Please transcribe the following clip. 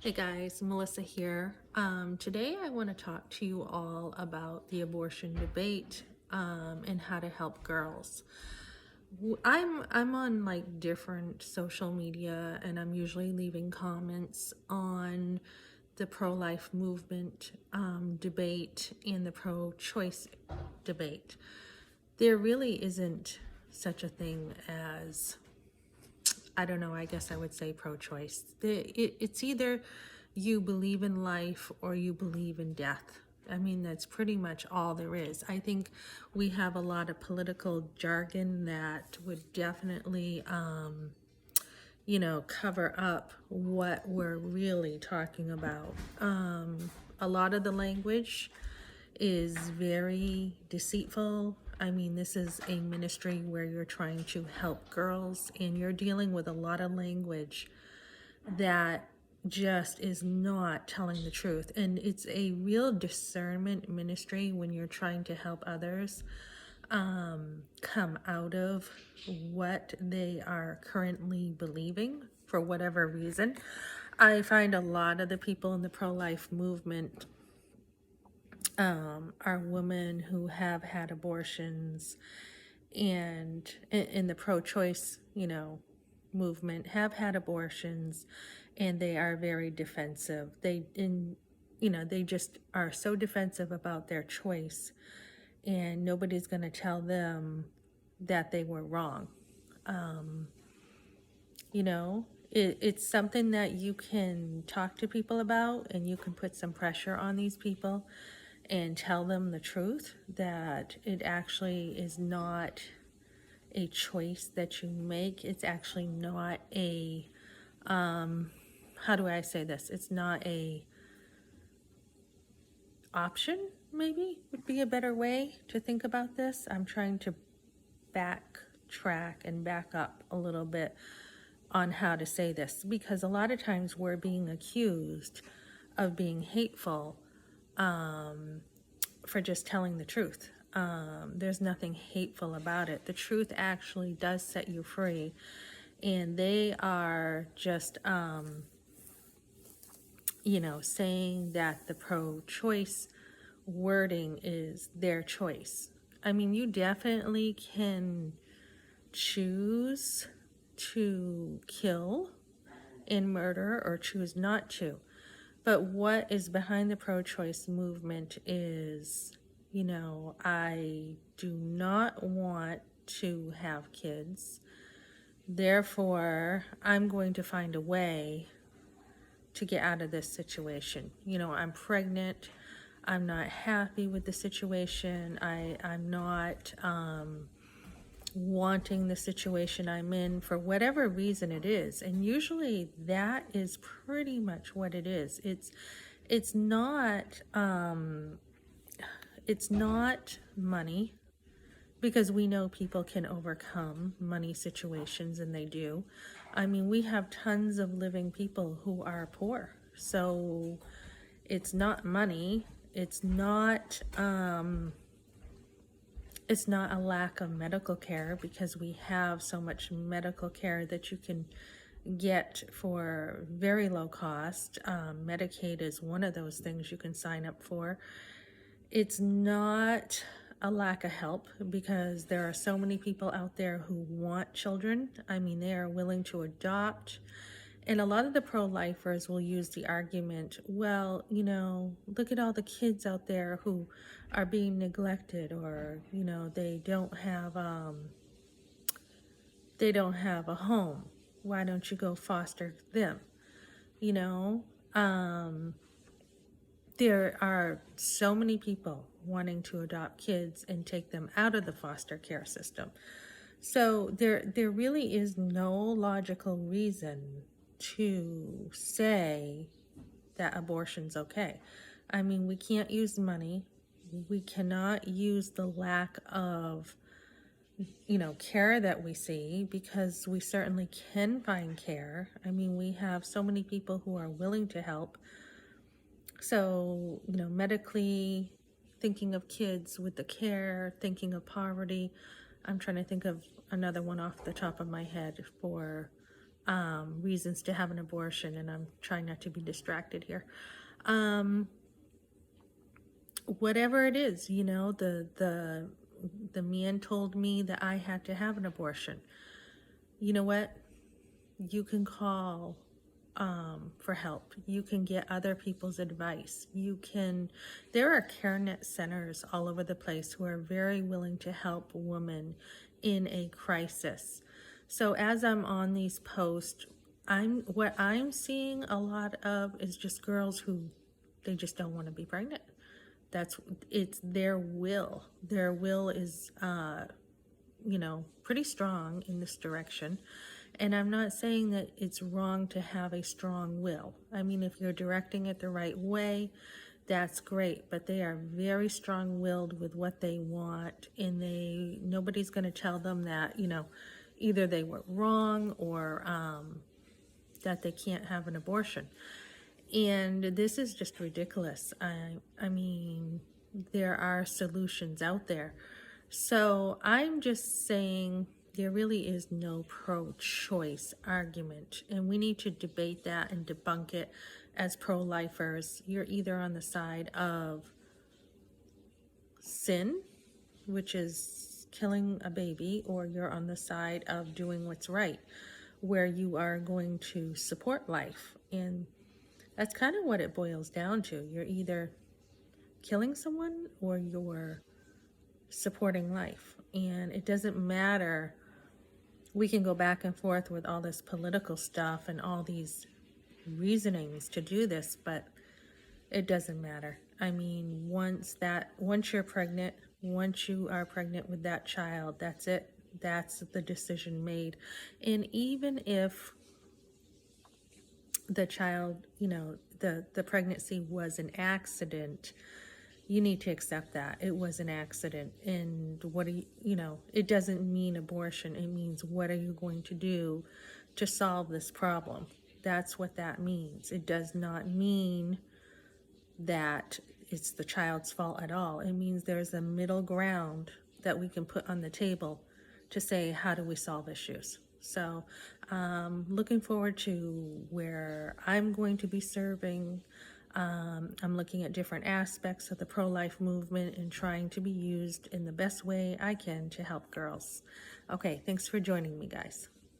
Hey guys, Melissa here. Today I want to talk to you all about the abortion debate and how to help girls. I'm on like different social media and I'm usually leaving comments on the pro-life movement debate and the pro-choice debate. There really isn't such a thing as, I don't know, I guess I would say pro-choice. It's either you believe in life or you believe in death. I mean, that's pretty much all there is. I think we have a lot of political jargon that would definitely, cover up what we're really talking about. A lot of the language is very deceitful. I mean, this is a ministry where you're trying to help girls and you're dealing with a lot of language that just is not telling the truth. And it's a real discernment ministry when you're trying to help others come out of what they are currently believing for whatever reason. I find a lot of the people in the pro-life movement are women who have had abortions, and in the pro-choice, movement have had abortions, and they are very defensive. They just are so defensive about their choice, and nobody's going to tell them that they were wrong. It's something that you can talk to people about, and you can put some pressure on these people and tell them the truth, that it actually is not a choice that you make. It's actually not a, how do I say this? It's not a option, maybe would be a better way to think about this. I'm trying to backtrack and back up a little bit on how to say this, because a lot of times we're being accused of being hateful for just telling the truth. There's nothing hateful about it. The truth actually does set you free, and they are just saying that the pro-choice wording is their choice. I mean, you definitely can choose to kill and murder or choose not to. But what is behind the pro-choice movement is, I do not want to have kids. Therefore, I'm going to find a way to get out of this situation. I'm pregnant. I'm not happy with the situation. I'm not wanting the situation I'm in for whatever reason it is. And usually that is pretty much what it is. It's not money, because we know people can overcome money situations, and they do. I mean, we have tons of living people who are poor. So it's not money. It's not a lack of medical care, because we have so much medical care that you can get for very low cost. Medicaid is one of those things you can sign up for. It's not a lack of help, because there are so many people out there who want children. I mean, they are willing to adopt. And a lot of the pro-lifers will use the argument, well, look at all the kids out there who are being neglected, or, they don't have a home. Why don't you go foster them? You know, there are so many people wanting to adopt kids and take them out of the foster care system. So there really is no logical reason to say that abortion's okay. I mean, we can't use money. We cannot use the lack of, care that we see, because we certainly can find care. I mean, we have so many people who are willing to help. So, medically, thinking of kids with the care, thinking of poverty. I'm trying to think of another one off the top of my head for reasons to have an abortion, and I'm trying not to be distracted here. Um, Whatever it is, you know, the man told me that I had to have an abortion. You know what? You can call for help. You can get other people's advice. There are CareNet centers all over the place who are very willing to help women in a crisis. So as I'm on these posts, what I'm seeing a lot of is just girls who they just don't want to be pregnant. It's their will. Their will is pretty strong in this direction. And I'm not saying that it's wrong to have a strong will. I mean, if you're directing it the right way, that's great. But they are very strong-willed with what they want, and nobody's going to tell them that, either they were wrong or that they can't have an abortion. And this is just ridiculous. I mean, there are solutions out there. So I'm just saying there really is no pro-choice argument, and we need to debate that and debunk it as pro-lifers. You're either on the side of sin, which is killing a baby, or you're on the side of doing what's right, where you are going to support life. And that's kind of what it boils down to. You're either killing someone or you're supporting life. And it doesn't matter. We can go back and forth with all this political stuff and all these reasonings to do this, but it doesn't matter. I mean, once you're pregnant, once you are pregnant with that child, that's it. That's the decision made. And even if the child, the pregnancy was an accident, you need to accept that it was an accident. And it doesn't mean abortion. It means, what are you going to do to solve this problem? That's what that means. It does not mean that it's the child's fault at all. It means there's a middle ground that we can put on the table to say, how do we solve issues? So looking forward to where I'm going to be serving. I'm looking at different aspects of the pro-life movement and trying to be used in the best way I can to help girls. Okay, thanks for joining me, guys.